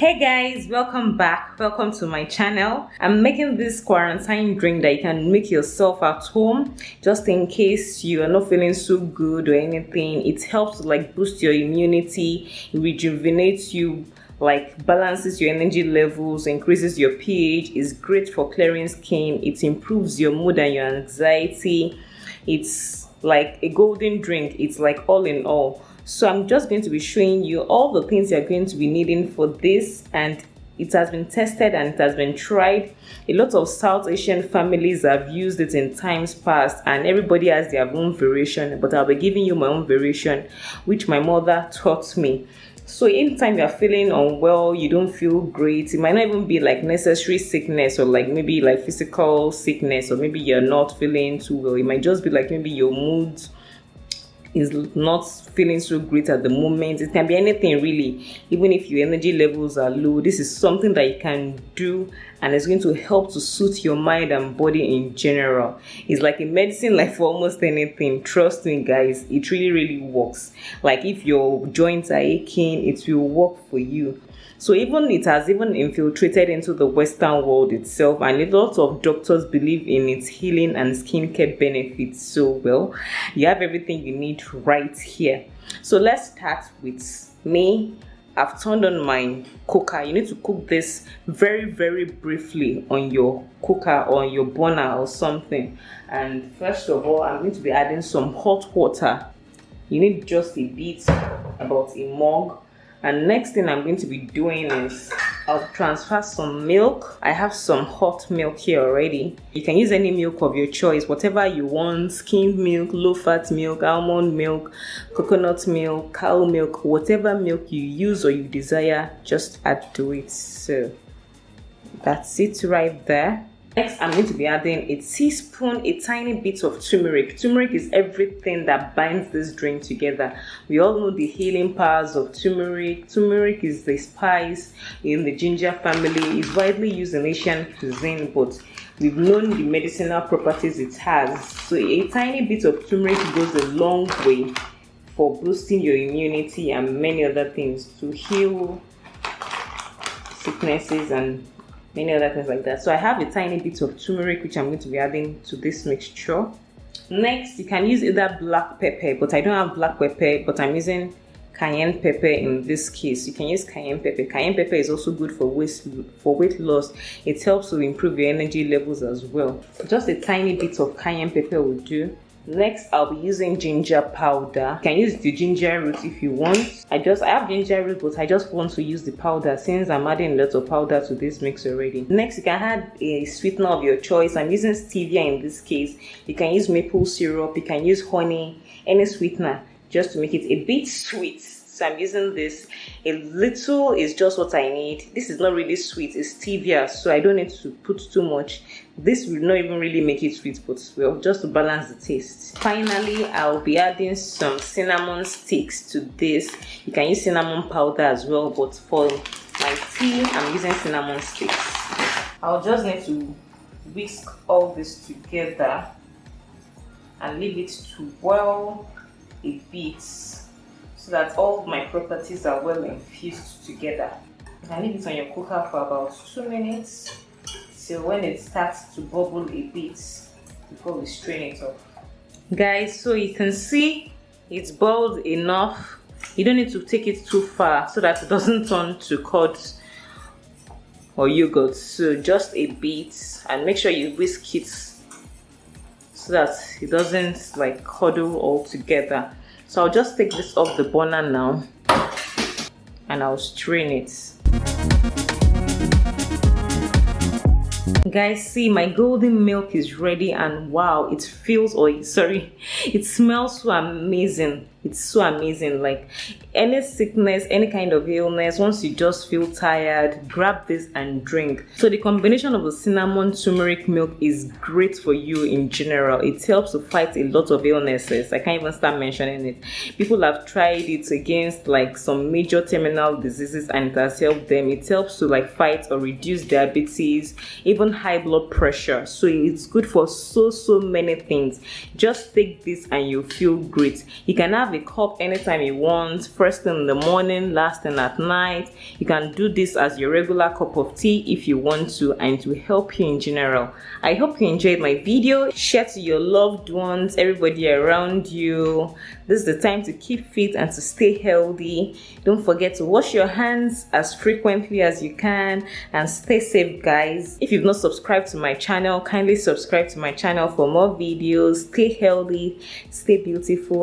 Hey guys, welcome back. Welcome to my channel. I'm making this quarantine drink that you can make yourself at home just in case you are not feeling so good or anything. It helps to boost your immunity, it rejuvenates you, balances your energy levels, increases your pH, is great for clearing skin, it improves your mood and your anxiety. It's like a golden drink. It's like all in all. So I'm just going to be showing you all the things you're going to be needing for this, and it has been tested and it has been tried. A lot of South Asian families have used it in times past, and everybody has their own variation, but I'll be giving you my own variation, which my mother taught me. So anytime you're feeling unwell, you don't feel great, it might not even be necessary sickness or maybe physical sickness, or maybe you're not feeling too well. It might just be maybe your mood is not feeling so great at the moment. It can be anything really. Even if your energy levels are low, this is something that you can do, and it's going to help to soothe your mind and body in general. It's like a medicine for almost anything. Trust me guys, it really works. If your joints are aching, it will work for you. So it has even infiltrated into the Western world itself, and a lot of doctors believe in its healing and skincare benefits. So well, you have everything you need right here. So let's start with me. I've turned on my cooker. You need to cook this very briefly on your cooker or on your burner or something. And first of all, I'm going to be adding some hot water. You need just a bit, about a mug. And next thing I'm going to be doing is I'll transfer some milk. I have some hot milk here already. You can use any milk of your choice, whatever you want: skimmed milk, low-fat milk, almond milk, coconut milk, cow milk, whatever milk you use or you desire, just add to it. So that's it right there. Next, I'm going to be adding a teaspoon, a tiny bit of turmeric. Turmeric is everything that binds this drink together. We all know the healing powers of turmeric. Turmeric is the spice in the ginger family. It's widely used in Asian cuisine, but we've known the medicinal properties it has. So a tiny bit of turmeric goes a long way for boosting your immunity and many other things, to heal sicknesses and many other things like that. So I have a tiny bit of turmeric which I'm going to be adding to this mixture. Next, you can use either black pepper, but I don't have black pepper, but I'm using cayenne pepper in this case. You can use cayenne pepper. Cayenne pepper is also good for weight loss. It helps to improve your energy levels as well. Just a tiny bit of cayenne pepper will do. Next, I'll be using ginger powder. You can use the ginger root if you want. I have ginger root, but I just want to use the powder since I'm adding a lot of powder to this mix already. Next, you can add a sweetener of your choice. I'm using stevia in this case. You can use maple syrup, you can use honey, any sweetener, just to make it a bit sweet. So I'm using this. A little is just what I need. This is not really sweet, it's stevia, so I don't need to put too much. This will not even really make it sweet, but well, just to balance the taste. Finally, I'll be adding some cinnamon sticks to this. You can use cinnamon powder as well, but for my tea, I'm using cinnamon sticks. I'll just need to whisk all this together and leave it to boil a bit, so that all my properties are well infused together. You can leave it on your cooker for about 2 minutes, till when it starts to bubble a bit before we strain it off. Guys, so you can see it's boiled enough. You don't need to take it too far so that it doesn't turn to curd or yogurt. So just a bit, and make sure you whisk it so that it doesn't curdle all together. So I'll just take this off the burner now and I'll strain it. Guys, see, my golden milk is ready, and wow, it smells so amazing. It's so amazing. Any sickness, any kind of illness, once you just feel tired, grab this and drink. So the combination of the cinnamon turmeric milk is great for you in general. It helps to fight a lot of illnesses. I can't even start mentioning it. People have tried it against some major terminal diseases, and it has helped them. It helps to fight or reduce diabetes, even high blood pressure. So it's good for so many things. Just take this and you'll feel great. You can have have a cup anytime you want, first thing in the morning, last thing at night. You can do this as your regular cup of tea if you want to, and it will help you in general. I hope you enjoyed my video. Share to your loved ones, everybody around you. This is the time to keep fit and to stay healthy. Don't forget to wash your hands as frequently as you can, and stay safe, guys. If you've not subscribed to my channel, kindly subscribe to my channel for more videos. Stay healthy, stay beautiful.